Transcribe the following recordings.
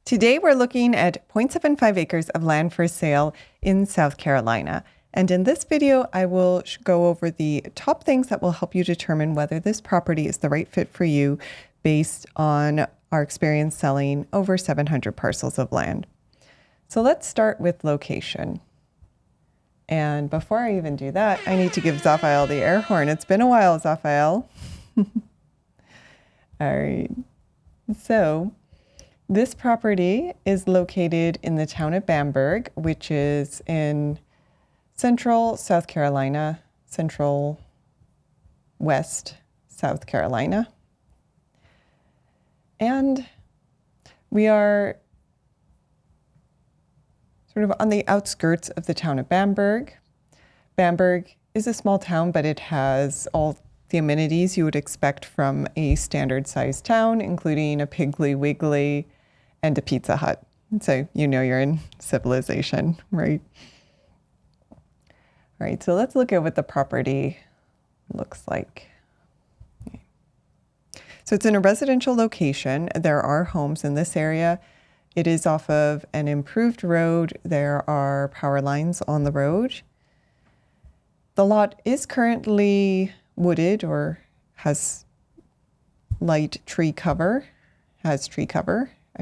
Today we're looking at 0.75 acres of land for sale in South Carolina. And in this video, I will go over the top things that will help you determine whether this property is the right fit for you based on our experience selling over 700 parcels of land. So let's start with location. And before I even do that, I need to give Zaphael the air horn. It's been a while, Zaphael. All right. So this property is located in the town of Bamberg, which is in central South Carolina, central west South Carolina. And we are sort of on the outskirts of the town of Bamberg. Bamberg is a small town, but it has all the amenities you would expect from a standard sized town, including a Piggly Wiggly and a Pizza Hut. So you know you're in civilization, right? All right, so let's look at what the property looks like. So it's in a residential location. There are homes in this area. It is off of an improved road. There are power lines on the road. The lot is currently wooded or has light tree cover, I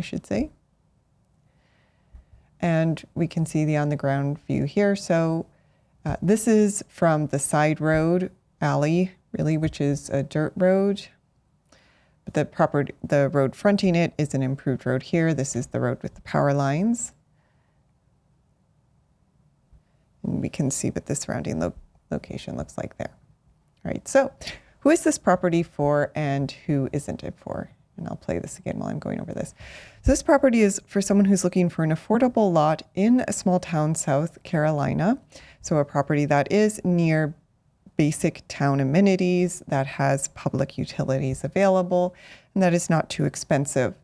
should say. And we can see the on the ground view here. So this is from the side road alley, really, which is a dirt road. But the road fronting it is an improved road here. This is the road with the power lines. And we can see what the surrounding location looks like there. All right, so who is this property for and who isn't it for? And I'll play this again while I'm going over this. So this property is for someone who's looking for an affordable lot in a small town, South Carolina. So a property that is near basic town amenities, that has public utilities available, and that is not too expensive.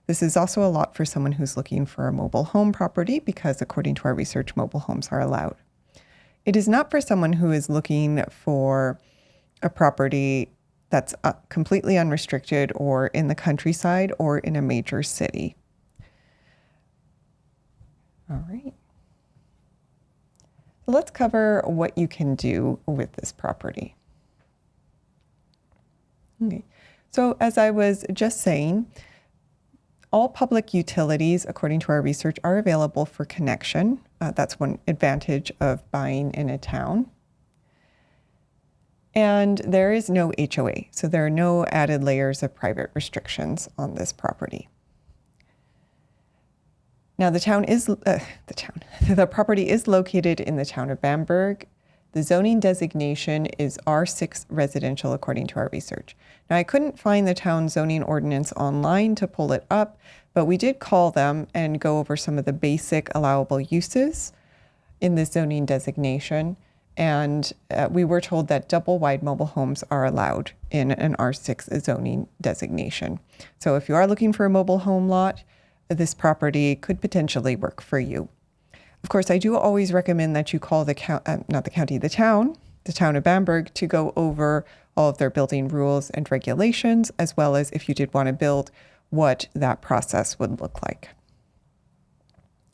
This is also a lot for someone who's looking for a mobile home property because according to our research, mobile homes are allowed. It is not for someone who is looking for a property that's completely unrestricted or in the countryside or in a major city. All right. So let's cover what you can do with this property. Okay. So as I was just saying, all public utilities, according to our research, are available for connection. That's one advantage of buying in a town. And there is no HOA, so there are no added layers of private restrictions on this property. Now the property is located in the town of Bamberg. The zoning designation is R6 residential according to our research. Now I couldn't find the town zoning ordinance online to pull it up, but we did call them and go over some of the basic allowable uses in the zoning designation. And we were told that double wide mobile homes are allowed in an R6 zoning designation. So if you are looking for a mobile home lot, this property could potentially work for you. Of course, I do always recommend that you call the town of Bamberg to go over all of their building rules and regulations, as well as if you did want to build, what that process would look like.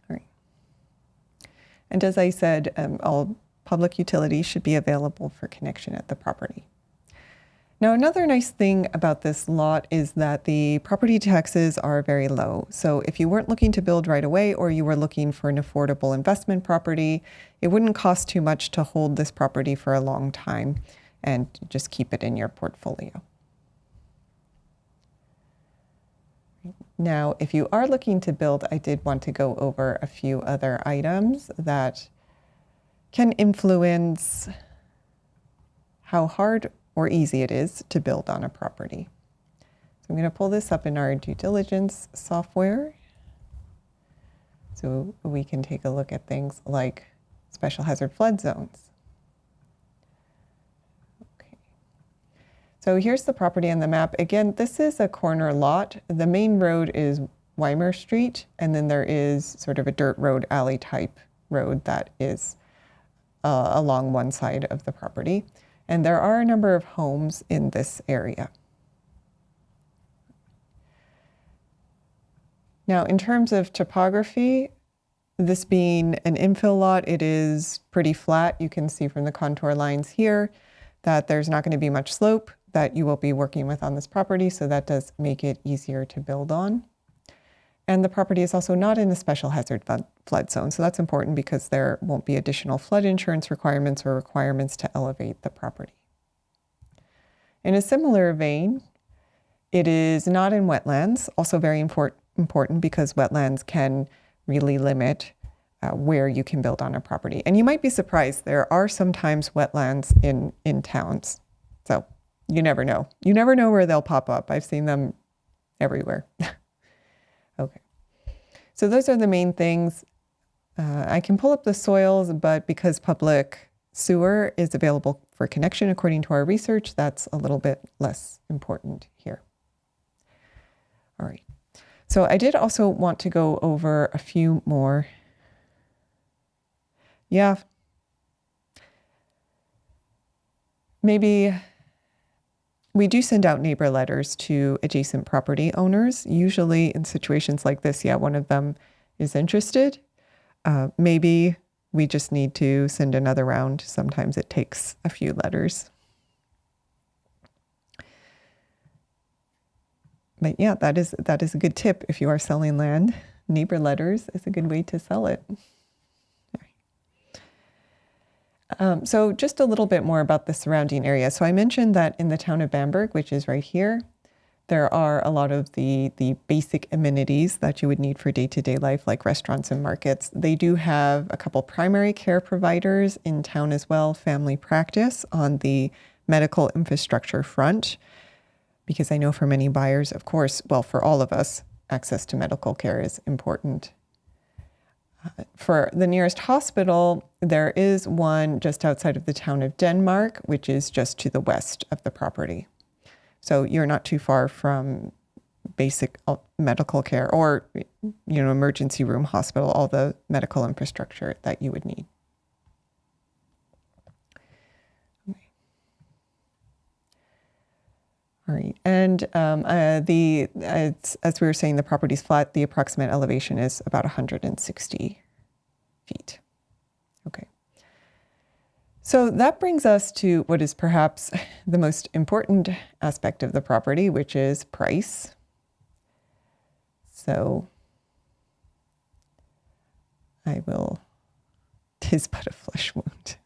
All right. And as I said, all public utilities should be available for connection at the property. Now, another nice thing about this lot is that the property taxes are very low. So if you weren't looking to build right away or you were looking for an affordable investment property, it wouldn't cost too much to hold this property for a long time and just keep it in your portfolio. Now, if you are looking to build, I did want to go over a few other items that can influence how hard or easy it is to build on a property. So I'm going to pull this up in our due diligence software so we can take a look at things like special hazard flood zones. Okay. So here's the property on the map. Again, this is a corner lot. The main road is Weimer Street, and then there is sort of a dirt road alley type road that is along one side of the property. And there are a number of homes in this area. Now, in terms of topography, this being an infill lot, it is pretty flat. You can see from the contour lines here that there's not going to be much slope that you will be working with on this property, so that does make it easier to build on. And the property is also not in a special hazard flood zone, so that's important because there won't be additional flood insurance requirements or requirements to elevate the property. In a similar vein, it is not in wetlands, also very important because wetlands can really limit where you can build on a property. And you might be surprised, there are sometimes wetlands in towns. So you never know. You never know where they'll pop up. I've seen them everywhere. Okay. So those are the main things. I can pull up the soils, but because public sewer is available for connection according to our research, that's a little bit less important here. All right. So I did also want to go over a few more. Yeah. Maybe we do send out neighbor letters to adjacent property owners. Usually in situations like this, yeah, one of them is interested. Maybe we just need to send another round. Sometimes it takes a few letters. But yeah, that is a good tip. If you are selling land, neighbor letters is a good way to sell it. So just a little bit more about the surrounding area. So I mentioned that in the town of Bamberg, which is right here, there are a lot of the basic amenities that you would need for day-to-day life, like restaurants and markets. They do have a couple primary care providers in town as well, family practice on the medical infrastructure front, because I know for many buyers, of course, well, for all of us, access to medical care is important. For the nearest hospital, there is one just outside of the town of Denmark, which is just to the west of the property. So you're not too far from basic medical care or, emergency room hospital, all the medical infrastructure that you would need. Okay. All right, and as we were saying, the property's flat. The approximate elevation is about 160 feet. Okay. So that brings us to what is perhaps the most important aspect of the property, which is price. So tis but a flesh wound.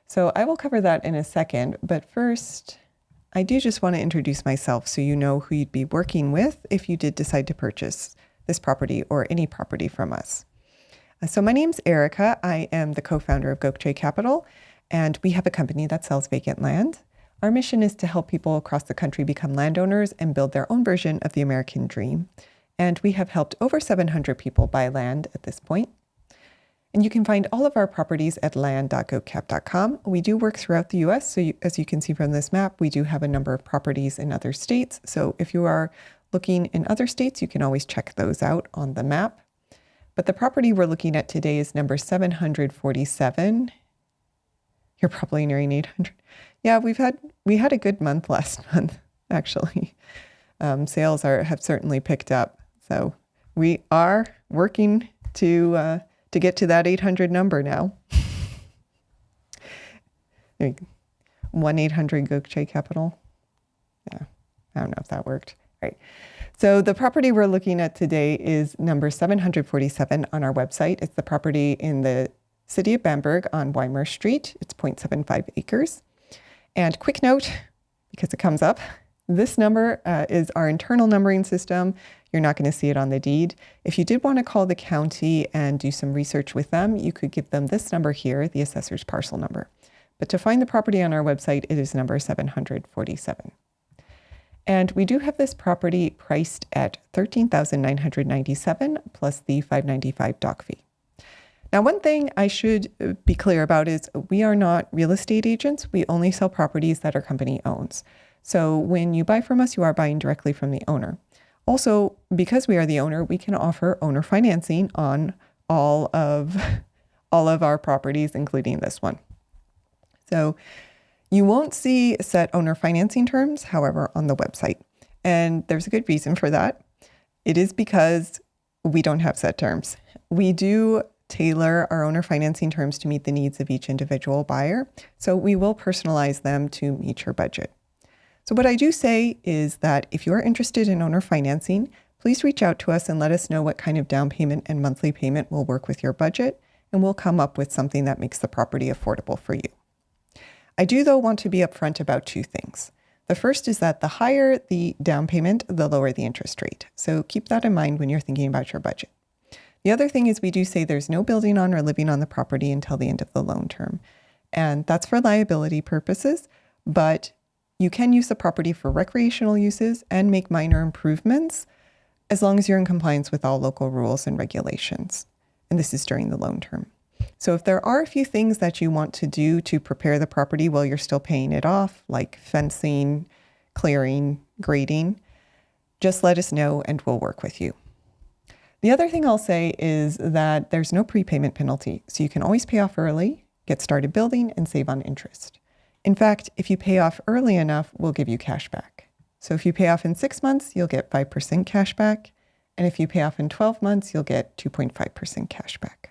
So I will cover that in a second, but first, I do just want to introduce myself so you know who you'd be working with if you did decide to purchase this property or any property from us. So my name's Erica. I am the co-founder of Gokce Capital, and we have a company that sells vacant land. Our mission is to help people across the country become landowners and build their own version of the American dream. And we have helped over 700 people buy land at this point. And you can find all of our properties at land.gokcap.com. We do work throughout the US, so as you can see from this map, we do have a number of properties in other states. So if you are looking in other states, you can always check those out on the map. But the property we're looking at today is number 747. You're probably nearing 800. Yeah, we had a good month last month, actually. Sales have certainly picked up. So we are working to get to that 800 number now. 1-800-GOKCHE Capital. Yeah, I don't know if that worked. All right. So the property we're looking at today is number 747 on our website. It's the property in the city of Bamberg on Weimar Street. It's 0.75 acres. And quick note, because it comes up, this number is our internal numbering system. You're not going to see it on the deed. If you did want to call the county and do some research with them, you could give them this number here, the assessor's parcel number. But to find the property on our website, it is number 747. And we do have this property priced at $13,997 plus the $595 dock fee. Now, one thing I should be clear about is we are not real estate agents. We only sell properties that our company owns. So when you buy from us, you are buying directly from the owner. Also, because we are the owner, we can offer owner financing on all of our properties, including this one. So You won't see set owner financing terms, however, on the website. And there's a good reason for that. It is because we don't have set terms. We do tailor our owner financing terms to meet the needs of each individual buyer. So we will personalize them to meet your budget. So what I do say is that if you're interested in owner financing, please reach out to us and let us know what kind of down payment and monthly payment will work with your budget, and we'll come up with something that makes the property affordable for you. I do, though, want to be upfront about two things. The first is that the higher the down payment, the lower the interest rate. So keep that in mind when you're thinking about your budget. The other thing is we do say there's no building on or living on the property until the end of the loan term. And that's for liability purposes, but you can use the property for recreational uses and make minor improvements as long as you're in compliance with all local rules and regulations. And this is during the loan term. So if there are a few things that you want to do to prepare the property while you're still paying it off, like fencing, clearing, grading, just let us know and we'll work with you. The other thing I'll say is that there's no prepayment penalty, so you can always pay off early, get started building, and save on interest. In fact, if you pay off early enough, we'll give you cash back. So if you pay off in 6 months, you'll get 5% cash back. And if you pay off in 12 months, you'll get 2.5% cash back.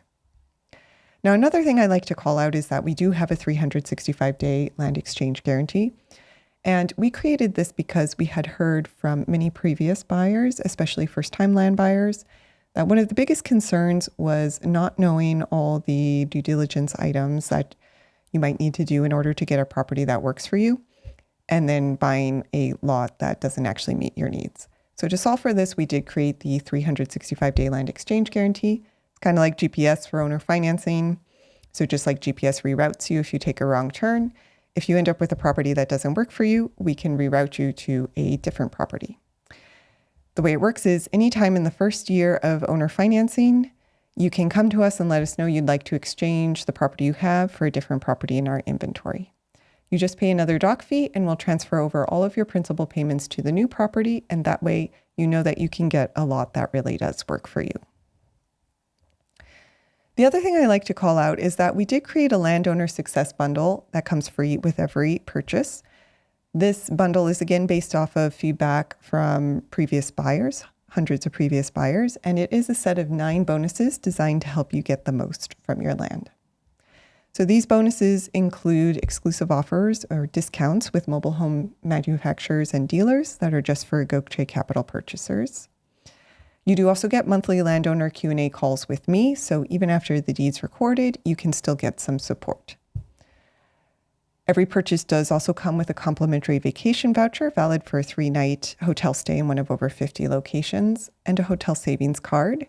Now, another thing I like to call out is that we do have a 365-day land exchange guarantee. And we created this because we had heard from many previous buyers, especially first-time land buyers, that one of the biggest concerns was not knowing all the due diligence items that you might need to do in order to get a property that works for you, and then buying a lot that doesn't actually meet your needs. So to solve for this, we did create the 365-day land exchange guarantee. It's kind of like GPS for owner financing. So just like GPS reroutes you if you take a wrong turn, if you end up with a property that doesn't work for you, we can reroute you to a different property. The way it works is anytime in the first year of owner financing, you can come to us and let us know you'd like to exchange the property you have for a different property in our inventory. You just pay another doc fee and we'll transfer over all of your principal payments to the new property, and that way you know that you can get a lot that really does work for you. The other thing I like to call out is that we did create a landowner success bundle that comes free with every purchase. This bundle is again based off of feedback from previous buyers, hundreds of previous buyers, and it is a set of 9 bonuses designed to help you get the most from your land. So these bonuses include exclusive offers or discounts with mobile home manufacturers and dealers that are just for Gokche Capital purchasers. You do also get monthly landowner Q&A calls with me, so even after the deed's recorded, you can still get some support. Every purchase does also come with a complimentary vacation voucher valid for a 3-night hotel stay in one of over 50 locations, and a hotel savings card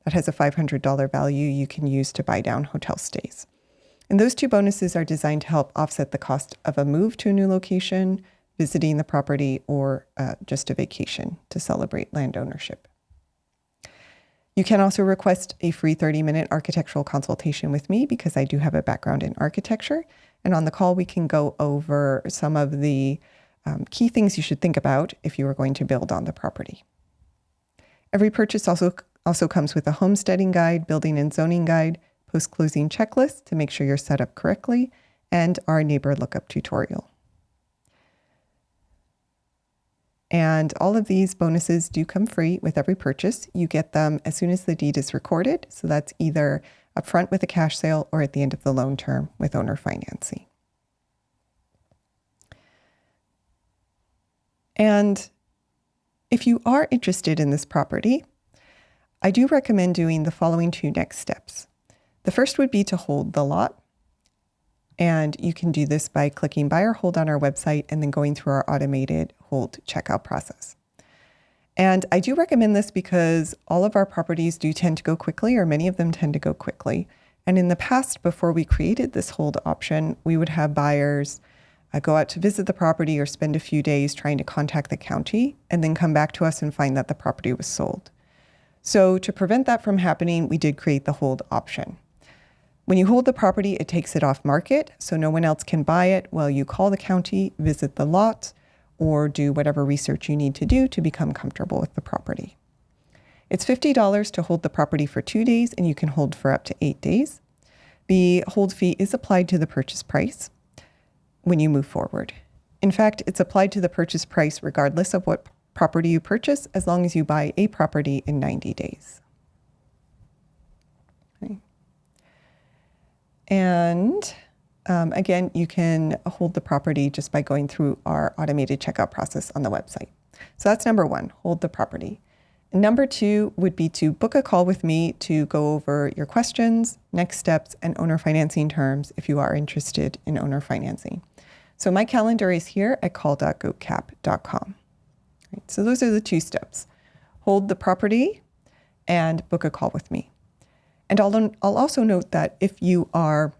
that has a $500 value you can use to buy down hotel stays. And those 2 bonuses are designed to help offset the cost of a move to a new location, visiting the property, or just a vacation to celebrate land ownership. You can also request a free 30-minute architectural consultation with me because I do have a background in architecture. And on the call, we can go over some of the key things you should think about if you are going to build on the property. Every purchase also comes with a homesteading guide, building and zoning guide, post-closing checklist to make sure you're set up correctly, and our neighbor lookup tutorial. And all of these bonuses do come free with every purchase. You get them as soon as the deed is recorded. So that's either upfront with a cash sale or at the end of the loan term with owner financing. And if you are interested in this property, I do recommend doing the following 2 next steps. The first would be to hold the lot. And you can do this by clicking buy or hold on our website and then going through our automated hold checkout process. And I do recommend this because all of our properties do tend to go quickly, or many of them tend to go quickly. And in the past, before we created this hold option, we would have buyers go out to visit the property or spend a few days trying to contact the county and then come back to us and find that the property was sold. So to prevent that from happening, we did create the hold option. When you hold the property, it takes it off market, so no one else can buy it while you call the county, visit the lot, or do whatever research you need to do to become comfortable with the property. It's $50 to hold the property for 2 days, and you can hold for up to 8 days. The hold fee is applied to the purchase price. when you move forward. In fact, it's applied to the purchase price regardless of what property you purchase, as long as you buy a property in 90 days. Okay. And again, you can hold the property just by going through our automated checkout process on the website. So that's number one, hold the property. Number two would be to book a call with me to go over your questions, next steps, and owner financing terms if you are interested in owner financing. So my calendar is here at call.goatcap.com. Right, so those are the two steps. Hold the property and book a call with me. And I'll also note that if you are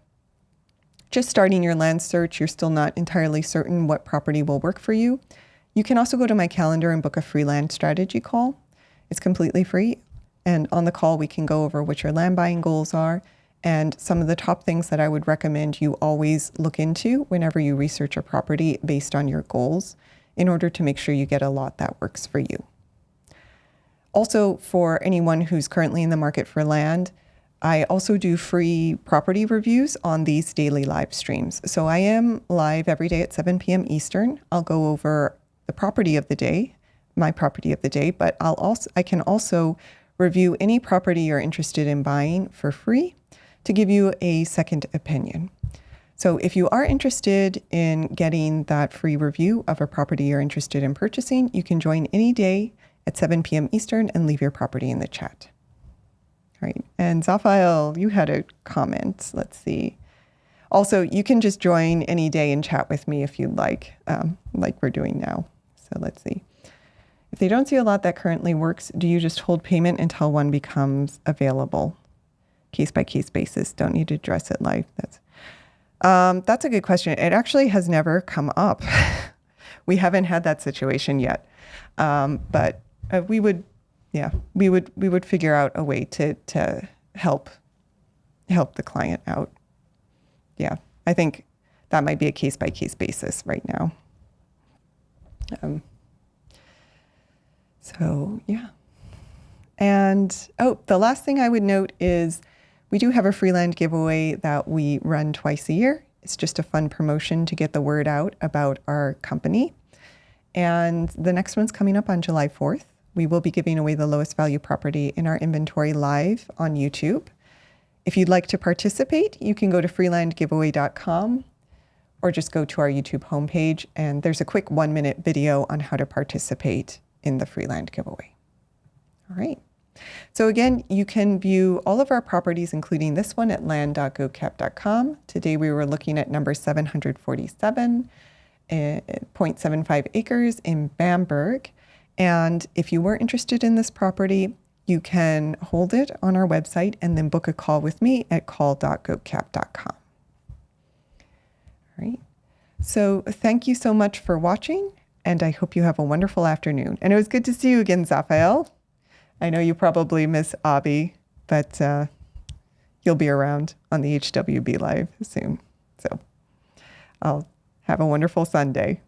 just starting your land search, you're still not entirely certain what property will work for you, you can also go to my calendar and book a free land strategy call. It's completely free. And on the call, we can go over what your land buying goals are and some of the top things that I would recommend you always look into whenever you research a property based on your goals in order to make sure you get a lot that works for you. Also, for anyone who's currently in the market for land, I also do free property reviews on these daily live streams. So I am live every day at 7 p.m. Eastern. I'll go over the property of the day, my property of the day, but I can also review any property you're interested in buying for free to give you a second opinion. So if you are interested in getting that free review of a property you're interested in purchasing, you can join any day at 7 p.m. Eastern and leave your property in the chat. All right. And Zaphael, you had a comment. Let's see. Also, you can just join any day and chat with me if you'd like we're doing now. So let's see. If they don't see a lot that currently works, do you just hold payment until one becomes available? Case by case basis. Don't need to address it live. That's a good question. It actually has never come up. We haven't had that situation yet. But we would figure out a way to help the client out. Yeah, I think that might be a case by case basis right now. So yeah. And the last thing I would note is we do have a free land giveaway that we run twice a year. It's just a fun promotion to get the word out about our company. And the next one's coming up on July 4th. We will be giving away the lowest value property in our inventory live on YouTube. If you'd like to participate, you can go to freelandgiveaway.com or just go to our YouTube homepage, and there's a quick 1-minute video on how to participate in the free land giveaway. All right. So again, you can view all of our properties, including this one, at land.goatcap.com. Today we were looking at number 747, 0.75 acres in Bamberg. And if you were interested in this property, you can hold it on our website and then book a call with me at call.goatcap.com. All right. So thank you so much for watching, and I hope you have a wonderful afternoon. And it was good to see you again, Zaphael. I know you probably miss Abby, but you'll be around on the HWB Live soon. So I'll have a wonderful Sunday.